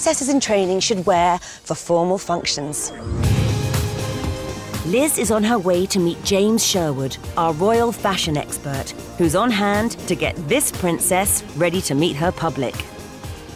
Princesses in training should wear for formal functions. Liz is on her way to meet James Sherwood, our royal fashion expert, who's on hand to get this princess ready to meet her public.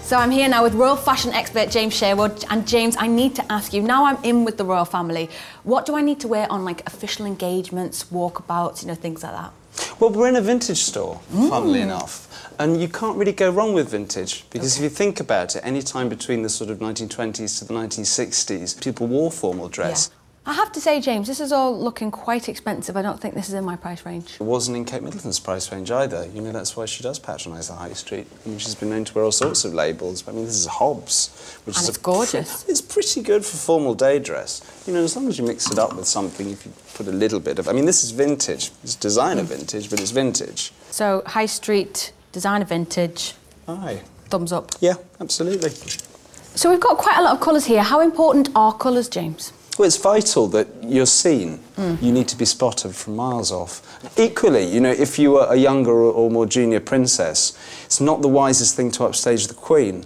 So I'm here now with royal fashion expert James Sherwood. And James, I need to ask you, now I'm in with the royal family, what do I need to wear on like official engagements, walkabouts, you know, things like that? Well, we're in a vintage store, funnily enough, and you can't really go wrong with vintage, because if you think about it, any time between the sort of 1920s to the 1960s, people wore formal dress. Yeah. I have to say, James, this is all looking quite expensive. I don't think this is in my price range. It wasn't in Kate Middleton's price range either. You know, that's why she does patronise the high street. I mean, she's been known to wear all sorts of labels. I mean, this is Hobbs, which and is it's gorgeous. It's pretty good for formal day dress. You know, as long as you mix it up with something, if you put a little bit of... I mean, this is vintage. It's designer vintage, but it's vintage. So, high street, designer vintage. Aye. Thumbs up. Yeah, absolutely. So we've got quite a lot of colours here. How important are colours, James? Well, it's vital that you're seen. You need to be spotted from miles off. Equally, you know, if you were a younger or more junior princess, it's not the wisest thing to upstage the Queen.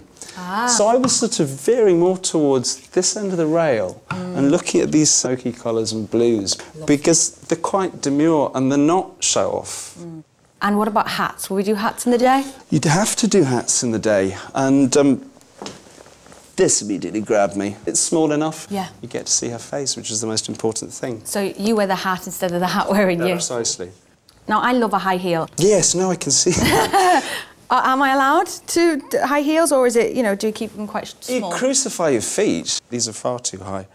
So I was sort of veering more towards this end of the rail and looking at these smoky colours and blues because they're quite demure and they're not show-off. And what about hats? Will we do hats in the day? You'd have to do hats in the day, and this immediately grabbed me. It's small enough. Yeah. You get to see her face, which is the most important thing. So you wear the hat instead of the hat wearing you? Precisely. Now, I love a high heel. Yes, now I can see that. Am I allowed to high heels, or is it, you know, do you keep them quite small? You crucify your feet. These are far too high.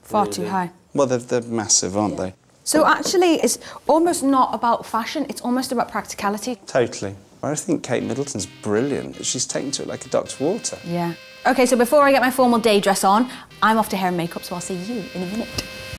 Far too high? Well, they're massive, aren't they? So actually, it's almost not about fashion, it's almost about practicality. Totally. I think Kate Middleton's brilliant. She's taken to it like a duck to water. Yeah. OK, so before I get my formal day dress on, I'm off to hair and makeup, so I'll see you in a minute.